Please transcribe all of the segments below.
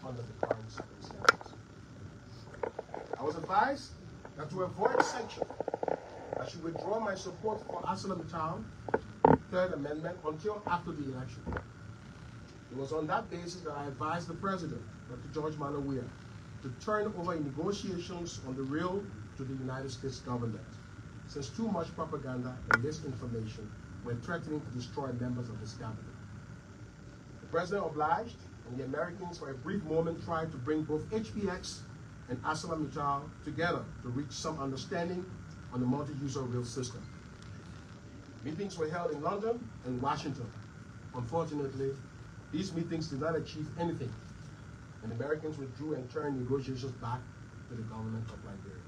under the current circumstances. I was advised that to avoid sanction, I should withdraw my support for ArcelorMittal Third Amendment until after the election. It was on that basis that I advised the President, Dr. George Monrovia, to turn over negotiations on the rail to the United States government, since too much propaganda and misinformation were threatening to destroy members of his cabinet. The President obliged, and the Americans for a brief moment tried to bring both HPX and ArcelorMittal together to reach some understanding on the multi-user rail system. Meetings were held in London and Washington. Unfortunately, these meetings did not achieve anything, and the Americans withdrew and turned negotiations back to the government of Liberia.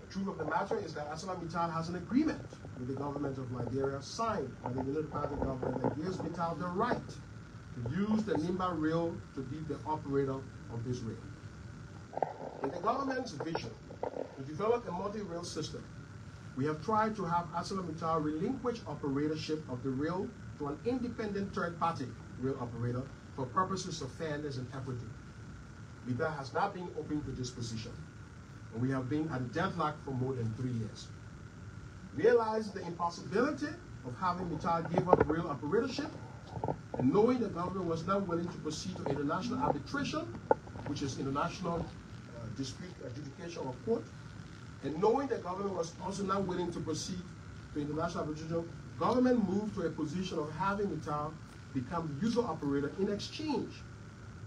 The truth of the matter is that ArcelorMittal has an agreement with the government of Liberia signed by the United Party government that gives Mittal the right to use the Nimba rail to be the operator of this rail. In the government's vision to develop a multi-rail system, we have tried to have ArcelorMittal relinquish operatorship of the rail to an independent third-party rail operator for purposes of fairness and equity. Mittal has not been open to this position, and we have been at a deadlock for more than 3 years. Realizing the impossibility of having Mittal give up rail operatorship, and knowing the government was not willing to proceed to international arbitration, which is international dispute adjudication of court, and knowing the government was also not willing to proceed to international arbitration, government moved to a position of having Mittal become user operator in exchange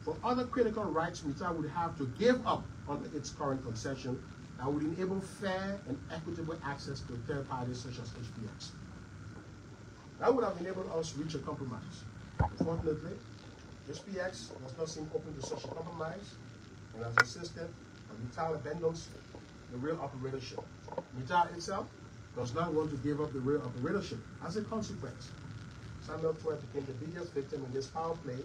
for other critical rights Mittal would have to give up under its current concession that would enable fair and equitable access to third parties such as HPX. That would have enabled us to reach a compromise. Unfortunately, HPX does not seem open to such a compromise and has insisted that Mittal abandons the rail operatorship. Mittal itself does not want to give up the rail operatorship. As a consequence, Samuel Tweah became the biggest victim in this foul play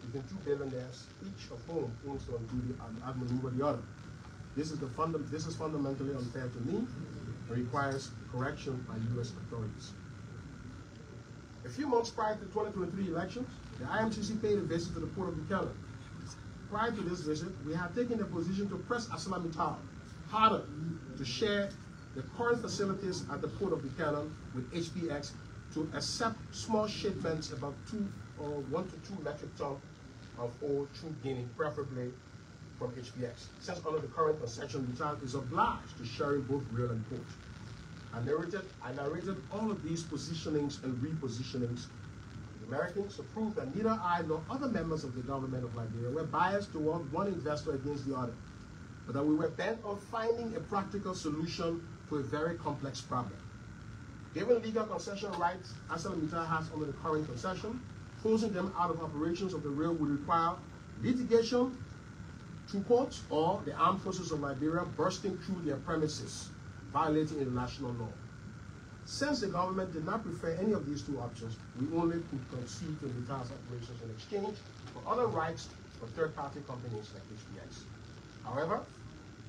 between two billionaires, each of whom aims to undo the outmaneuver the other. This is fundamentally unfair to me and requires correction by U.S. authorities. A few months prior to the 2023 elections, the IMCC paid a visit to the port of Buchanan. Prior to this visit, we had taken the position to press ArcelorMittal harder to share the current facilities at the port of Buchanan with HPX to accept small shipments about 1 to 2 metric tons of ore through Guinea, preferably from HPX. Since under the current concession, Mittal is obliged to share both rail and port. I narrated all of these positionings and repositionings. The Americans to prove that neither I nor other members of the government of Liberia were biased toward one investor against the other, but that we were bent on finding a practical solution to a very complex problem. Given legal concession rights ArcelorMittal has under the current concession, closing them out of operations of the rail would require litigation through courts or the armed forces of Liberia bursting through their premises, violating international law. Since the government did not prefer any of these two options, we only could concede to Mittal's operations in exchange for other rights for third-party companies like HPX. However,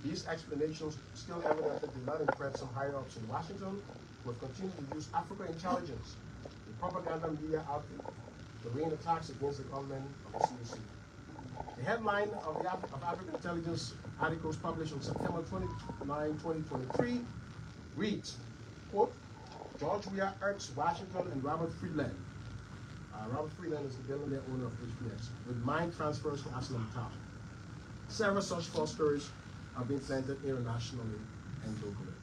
these explanations still evidently did not impress some higher-ups in Washington, who have continued to use Africa Intelligence, the propaganda media outfit, to rain attacks against the government of the CDC. The headline of African Intelligence articles published on September 29, 2023 reads, quote, George Weah urged Washington and Robert Friedland. Robert Friedland is the billionaire owner of HPX, with mine transfers to ArcelorMittal. Several such false stories have been planted internationally and locally.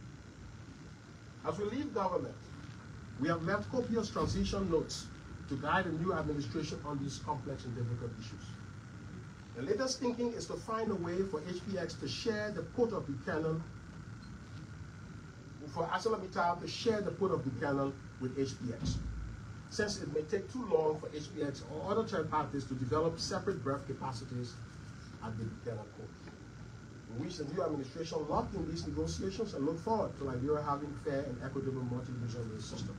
As we leave government, we have left copious transition notes to guide the new administration on these complex and difficult issues. The latest thinking is to find a way for HPX to share the port of Buchanan, for ArcelorMittal to share the port of Buchanan with HPX, since it may take too long for HPX or other third parties to develop separate berth capacities at the Buchanan port. We wish the new administration locked in these negotiations and look forward to Liberia having fair and equitable multi-user rail system.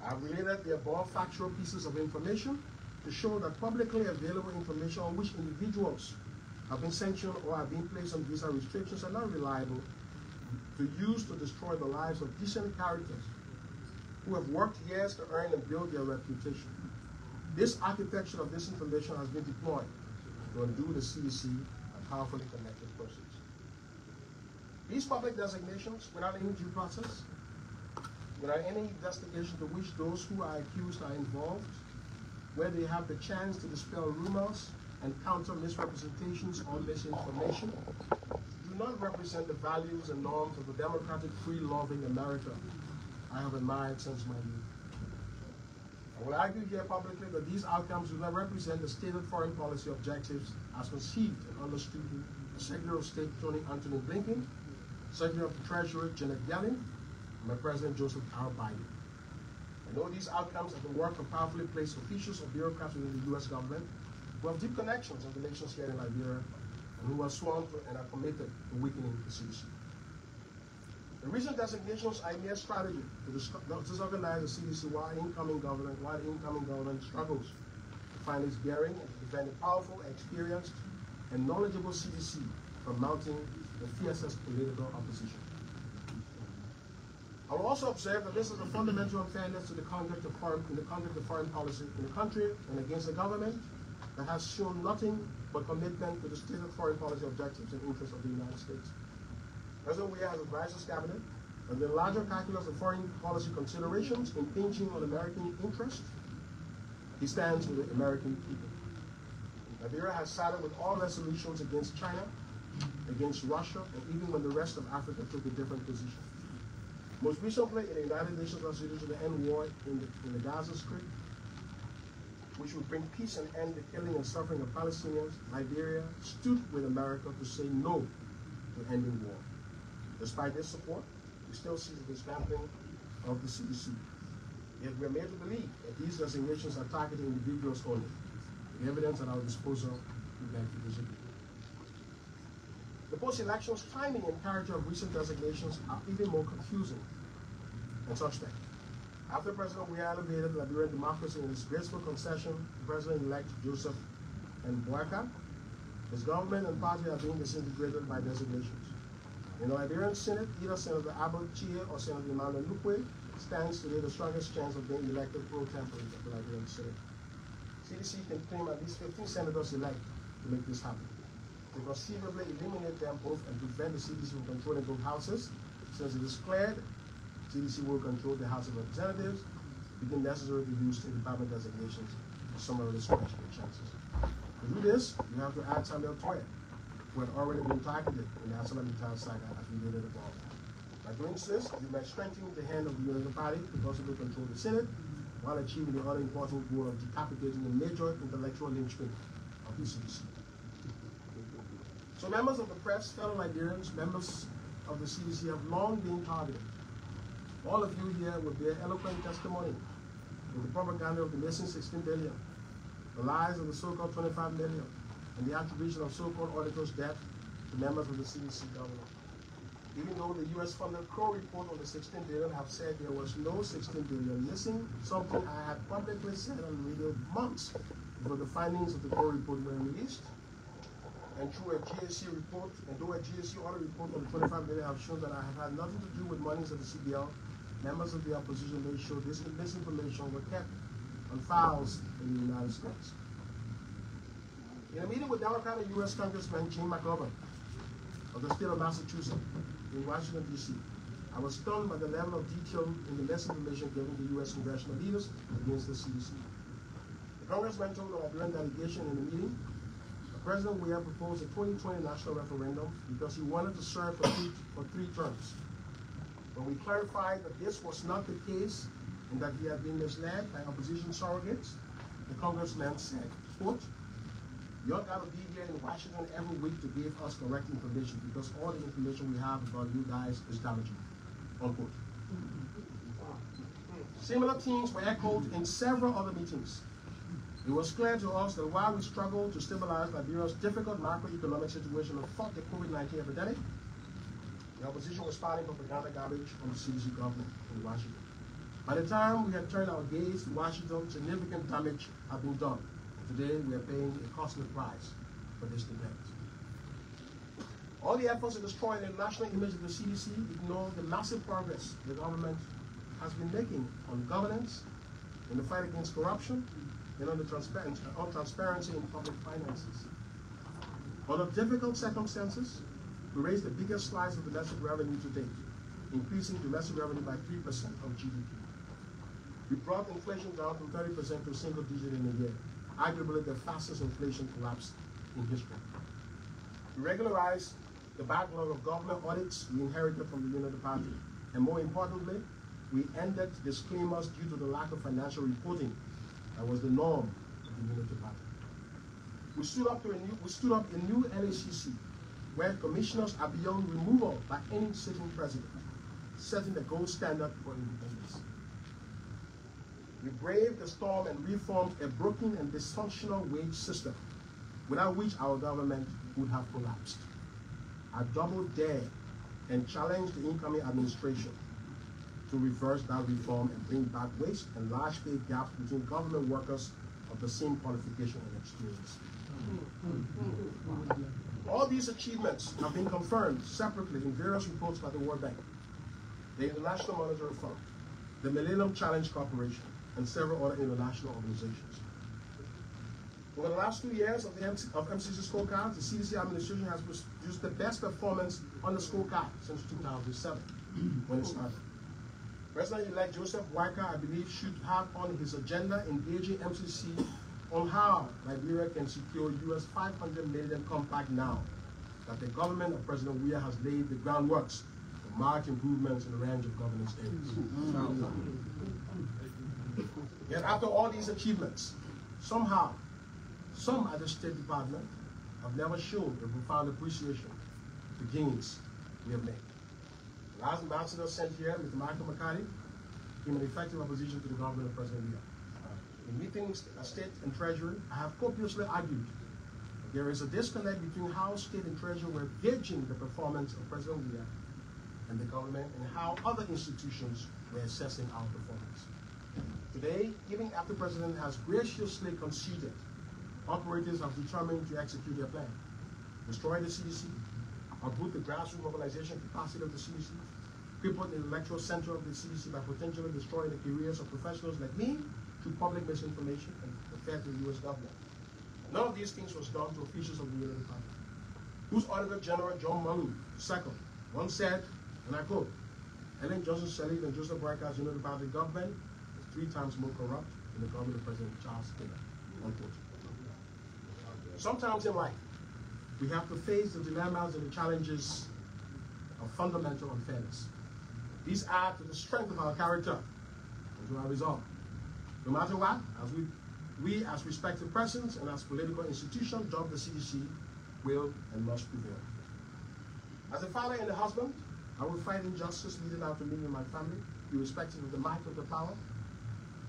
I have related the above factual pieces of information to show that publicly available information on which individuals have been sanctioned or have been placed on visa restrictions are not reliable to use to destroy the lives of decent characters who have worked years to earn and build their reputation. This architecture of disinformation has been deployed to undo the CDC and powerfully connected persons. These public designations, without any due process, without any investigation to which those who are accused are involved, where they have the chance to dispel rumors and counter misrepresentations or misinformation, do not represent the values and norms of the democratic, free-loving America I have admired since my youth. I will argue here publicly that these outcomes do not represent the stated foreign policy objectives as conceived and understood by Secretary of State Tony Anthony Blinken, Secretary of the Treasury Janet Yellen, and my President Joseph R. Biden. I know these outcomes are the work of powerfully placed officials or bureaucrats within the U.S. government who have deep connections and relations here in Liberia and who are sworn to and are committed to weakening the CDC. The recent designations are a mere strategy to disorganize the CDC while the incoming government struggles to find its bearing and to prevent a powerful, experienced, and knowledgeable CDC from mounting the fiercest political opposition. I will also observe that this is a fundamental unfairness to the conduct of foreign policy in the country and against a government that has shown nothing but commitment to the stated foreign policy objectives and interests of the United States. President Tweah has advised his cabinet that the larger calculus of foreign policy considerations impinging on American interests, he stands with the American people. Liberia has sided with all resolutions against China, against Russia, and even when the rest of Africa took a different position. Most recently, in the United Nations resolution to end war in the Gaza Strip, which would bring peace and end the killing and suffering of Palestinians, Liberia stood with America to say no to ending war. Despite this support, we still see the dismantling of the CDC. Yet we are made to believe that these designations are targeting individuals only. The evidence at our disposal, we beg to disagree. The post-elections timing and character of recent designations are even more confusing and suspect. After President Tweah elevated Liberian democracy in his graceful concession to President-elect Joseph and Boakai, his government and party are being disintegrated by designations. In the Liberian Senate, either Senator Abbott Chie or Senator Emmanuel Lukwe stands today the strongest chance of being elected pro tempore of the Liberian Senate. CDC can claim at least 15 senators elect to make this happen. To conceivably eliminate them both and prevent the CDC from controlling both houses, since it is cleared CDC will control the House of Representatives, become necessary to use State Department designations for some of the discretionary chances. To do this, you have to add Samuel Tweah, who had already been targeted in the Asala-Mittal saga as we did it above. By doing this, you might strengthen the hand of the Unity Party to possibly control the Senate, while achieving the other important goal of decapitating the major intellectual linchpin of the CDC. So members of the press, fellow Liberians, members of the CDC have long been targeted. All of you here will bear eloquent testimony to the propaganda of the missing 16 billion, the lies of the so-called 25 million, and the attribution of so-called auditors' debt to members of the CDC government. Even though the U.S.-funded Crow report on the 16 billion have said there was no 16 billion missing, something I had publicly said on radio months before the findings of the Crow report were released. And through a GSC report, and though a GSC audit report on the 25 billion have shown that I have had nothing to do with monies of the CBL, members of the opposition made sure this misinformation were kept on files in the United States. In a meeting with Democratic U.S. Congressman Jim McGovern of the state of Massachusetts in Washington, D.C., I was stunned by the level of detail in the misinformation given to U.S. congressional leaders against the CDC. The congressman told the Liberian delegation in the meeting that President Tweah proposed a 2020 national referendum because he wanted to serve for three terms. When we clarified that this was not the case and that he had been misled by opposition surrogates, the congressman said, quote, "You ought to be here in Washington every week to give us correct information because all the information we have about you guys is damaging," unquote. Similar themes were echoed in several other meetings. It was clear to us that while we struggled to stabilize Liberia's difficult macroeconomic situation and fought the COVID-19 epidemic, the opposition was spouting propaganda garbage from the CDC government in Washington. By the time we had turned our gaze to Washington, significant damage had been done. Today, we are paying a costly price for this neglect. All the efforts to destroy the national image of the CDC ignore the massive progress the government has been making on governance, in the fight against corruption, on transparency in public finances. Under difficult circumstances, we raised the biggest slice of domestic revenue to date, increasing domestic revenue by 3% of GDP. We brought inflation down from 30% to a single digit in a year, arguably the fastest inflation collapse in history. We regularized the backlog of government audits we inherited from the Unity Party, and more importantly, we ended disclaimers due to the lack of financial reporting that was the norm of the Unity Party. We stood up a new NACC, where commissioners are beyond removal by any sitting president, setting the gold standard for independence. We braved the storm and reformed a broken and dysfunctional wage system, without which our government would have collapsed. I doubled dare and challenged the incoming administration to reverse that reform and bring back wage and large pay gaps between government workers of the same qualification and experience. All these achievements have been confirmed separately in various reports by the World Bank, the International Monetary Fund, the Millennium Challenge Corporation, and several other international organizations. Over the last 2 years of MCC scorecards, the CDC administration has produced the best performance on the scorecard since 2007, when it started. President-elect Joseph Boakai, I believe, should have on his agenda engaging MCC on how Liberia can secure US $500 million compact now that the government of President Tweah has laid the groundworks for marked improvements in a range of governance areas. Yet after all these achievements, somehow, some at the State Department have never shown a profound appreciation of the gains we have made. The last ambassador sent here, Mr. Michael McCarthy, came in effective opposition to the government of President Tweah. In meetings at State and Treasury, I have copiously argued that there is a disconnect between how State and Treasury were gauging the performance of President Tweah and the government and how other institutions were assessing our performance. Today, even after the President has graciously conceded, operators have determined to execute their plan, destroy the CDC, uproot the grassroots mobilization capacity of the CDC, cripple the electoral center of the CDC by potentially destroying the careers of professionals like me through public misinformation and affair to the U.S. government. None of these things was done to officials of the Unity Party, whose Auditor General John Mullen II once said, and I quote, Ellen Johnson Sirleaf and Joseph Boakai's Unity Party government is 3 times more corrupt than the government of President Charles Taylor, unquote. Sometimes in life, we have to face the dilemmas and the challenges of fundamental unfairness. These add to the strength of our character and to our resolve. No matter what, as we as respective persons and as political institutions dubbed the CDC will and must prevail. As a father and a husband, I will fight injustice leading out to me and my family, irrespective of the might of the power,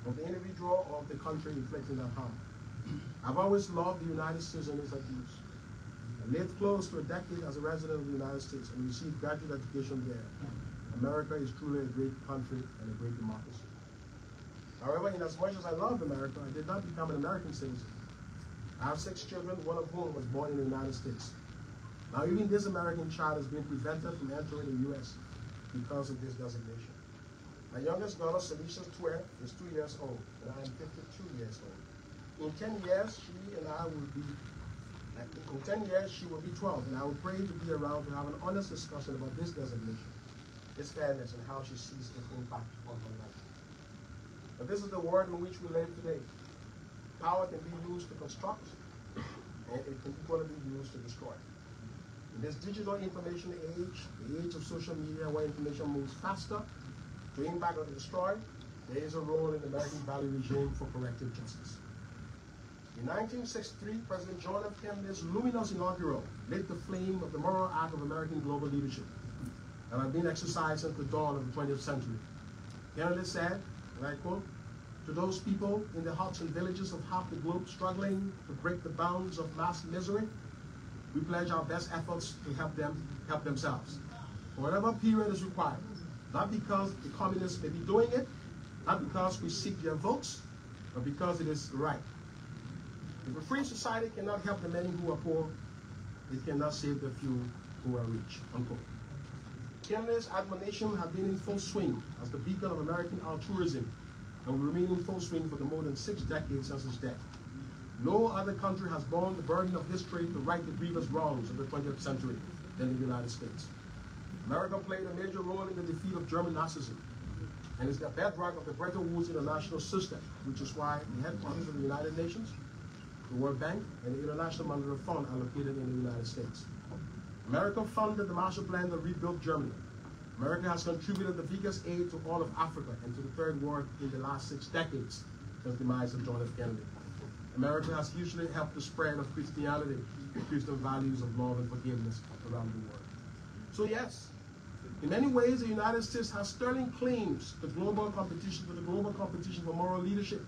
of the individual or of the country inflicting that harm. I've always loved the United States and its abuse. I lived close to a decade as a resident of the United States and received graduate education there. America is truly a great country and a great democracy. However, in as much as I loved America, I did not become an American citizen. I have 6 children, one of whom was born in the United States. Now, even this American child has been prevented from entering the U.S. because of this designation. My youngest daughter, Tweah, is 2 years old, and I am 52 years old. In 10 years, she will be 12, and I will pray to be around to have an honest discussion about this designation, its fairness, and how she sees its impact on her life. But this is the world in which we live today. Power can be used to construct, and it can equally be used to destroy. In this digital information age, the age of social media where information moves faster to impact or to destroy, there is a role in the American value regime for corrective justice. In 1963, President John F. Kennedy's luminous inaugural lit the flame of the moral arc of American global leadership that had been exercised since the dawn of the 20th century. Kennedy said, and I quote, "To those people in the huts and villages of half the globe struggling to break the bounds of mass misery, we pledge our best efforts to help them help themselves, for whatever period is required, not because the communists may be doing it, not because we seek their votes, but because it is right. If a free society cannot help the many who are poor, it cannot save the few who are rich," unquote. Kennedy's admonition had been in full swing as the beacon of American altruism and will remain in full swing for the more than 6 decades since its death. No other country has borne the burden of history to right the grievous wrongs of the 20th century than the United States. America played a major role in the defeat of German Nazism, and is the bedrock of the Bretton Woods international system, which is why the headquarters of the United Nations, the World Bank, and the International Monetary Fund are located in the United States. America funded the Marshall Plan that rebuilt Germany. America has contributed the biggest aid to all of Africa and to the Third World in the last 6 decades since the demise of John F. Kennedy. America has hugely helped the spread of Christianity and Christian values of love and forgiveness around the world. So yes, in many ways, the United States has sterling claims to the global competition for moral leadership.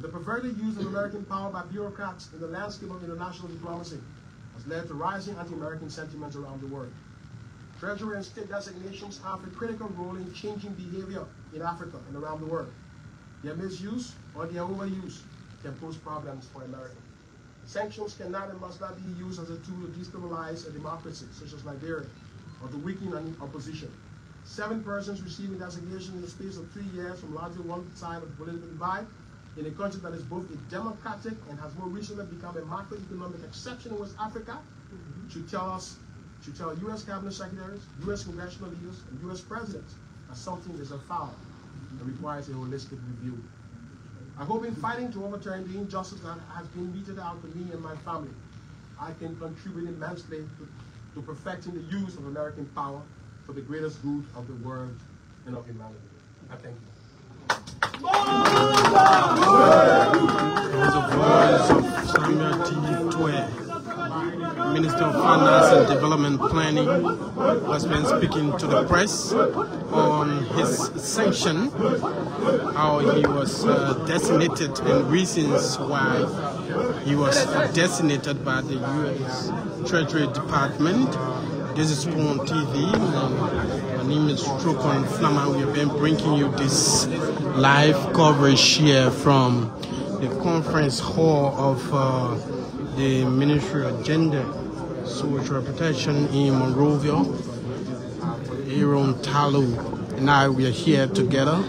The perverted use of American power by bureaucrats in the landscape of international diplomacy has led to rising anti-American sentiments around the world. Treasury and state designations have a critical role in changing behavior in Africa and around the world. Their misuse or their overuse can pose problems for America. Sanctions cannot and must not be used as a tool to destabilize a democracy, such as Liberia, or to weaken an opposition. 7 persons receiving designation in the space of 3 years from largely one side of the political divide in a country that is both a democratic and has more recently become a macroeconomic exception in West Africa should tell U.S. cabinet secretaries, U.S. congressional leaders, and U.S. presidents that something is afoul and requires a holistic review. I hope in fighting to overturn the injustice that has been meted out to me and my family, I can contribute immensely to perfecting the use of American power for the greatest good of the world and of humanity. I thank you. Tweah, Minister of Finance and Development Planning, has been speaking to the press on his sanction, how he was designated and reasons why he was designated by the U.S. Treasury Department. This is Spawn TV. My name is Trokon Flaman. We have been bringing you this live coverage here from the conference hall of the Ministry of Gender Social Protection in Monrovia. Aaron Talu and I, we are here together,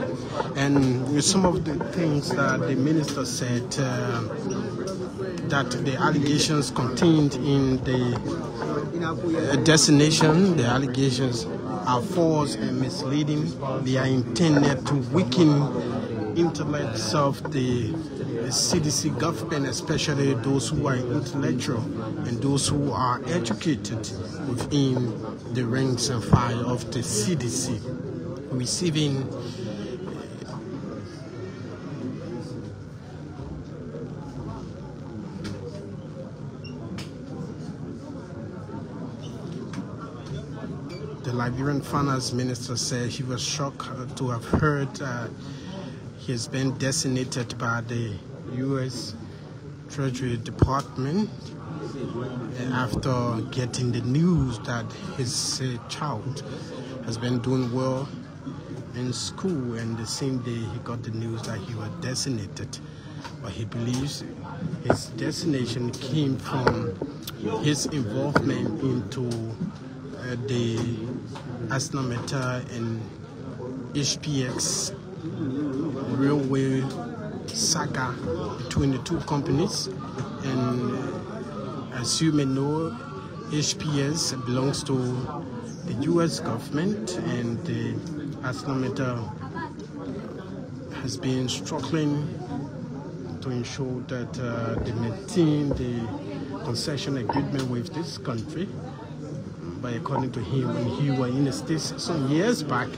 and with some of the things that the minister said, that the allegations contained in the designation, the allegations are false and misleading. They are intended to weaken intellects of the CDC government, especially those who are intellectual and those who are educated within the ranks and file of the CDC, receiving the Liberian Finance Minister said he was shocked to have heard he has been designated by the U.S. Treasury Department after getting the news that his child has been doing well in school, and the same day he got the news that he was designated. But he believes his designation came from his involvement into the Aslameta and HPX railway saga between the two companies. And as you may know, HPS belongs to the U.S. government, and the Aslameta has been struggling to ensure that they maintain the concession agreement with this country. But according to him, when he was in the States some years back,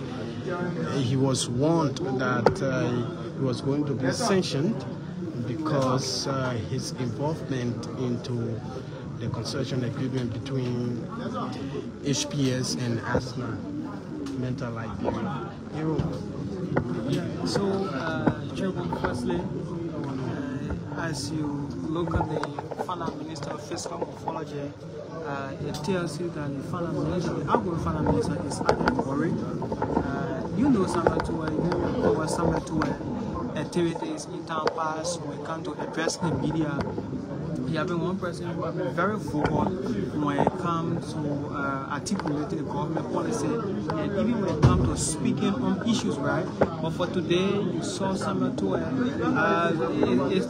he was warned that he was going to be sanctioned because his involvement into the concession agreement between HPS and Asma Mental Liberia. So, Chairman, firstly, as you look at the Finance Minister of Fiscal Morphology, it tells you that the Finance Minister, the outgoing Finance Minister, is worried. You know Samuel Tweah, you cover Samuel Tweah activities in town past when it comes to address the media. He he has been one person who has been very vocal when it comes to articulating the government policy, and even when it comes to speaking on issues, right? But for today, you saw Samuel Tweah.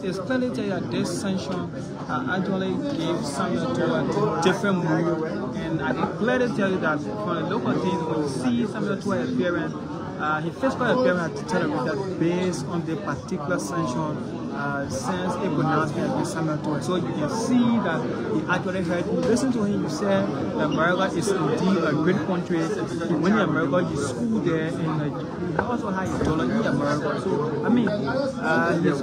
It's clearly tell you that this sanction actually gave Samuel Tweah a different mood, and I can clearly tell you that from the local things, when you see Samuel Tweah appearance, his fiscal appearance had to tell you that based on the particular sanction, since a pronouncement against Samuel Tweah. So you can see that he actually heard, you listen to him, you say that America is indeed a great country. You went to America, you school there, and you also had a dollar in America. So, I mean, he's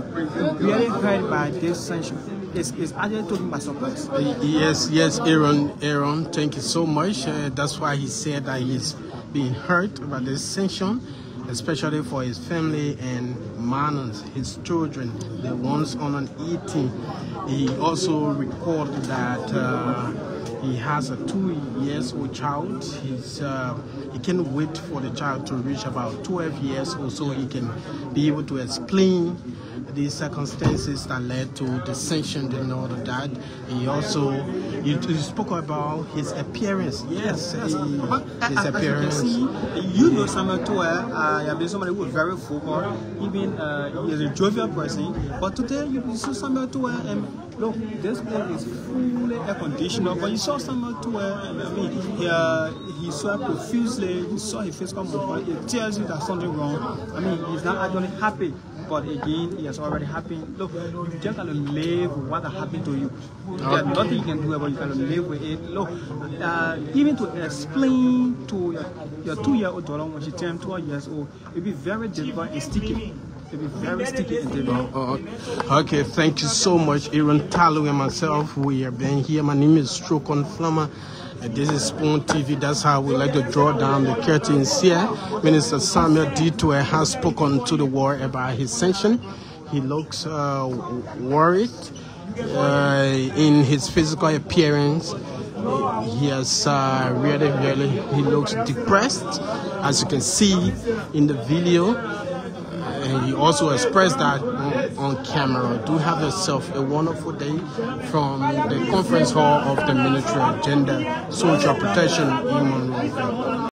really hurt by this sanction. It's actually talking by surprise. Yes, Aaron, thank you so much. That's why he said that he's being hurt by this sanction, especially for his family and man, his children, the ones on an 18. He also recalled that he has a 2-year-old child. He can't wait for the child to reach about 12 years old so he can be able to explain the circumstances that led to the sanction and all of that. He also you spoke about his appearance. Yes, his appearance. As you can see, you know Samuel Tweah. He has been somebody who is very vocal. Even he is a jovial person. But today you saw Samuel Tweah, and look, this place is fully air conditioned. But you saw Samuel Tweah, and I mean, he saw profusely. You saw his face come up. It tells you that something wrong. I mean, he's not actually happy. But again, it has already happened. Look, you just gotta live with what happened to you. There's nothing you can do about it. You gotta live with it. Look, even to explain to your 2-year-old daughter when she turned 12 years old, it'll be very difficult and sticky. It'll be very sticky and difficult. Okay, thank you so much, Aaron Talu and myself. We have been here. My name is Stroke on Flammer. This is Spoon TV. That's how we like to draw down the curtains here. Minister Samuel Tweah has spoken to the world about his sanction. He looks worried in his physical appearance. He has really, he looks depressed, as you can see in the video. And he also expressed that on camera. Do have yourself a wonderful day from the conference hall of the military agenda social protection in Monrovia.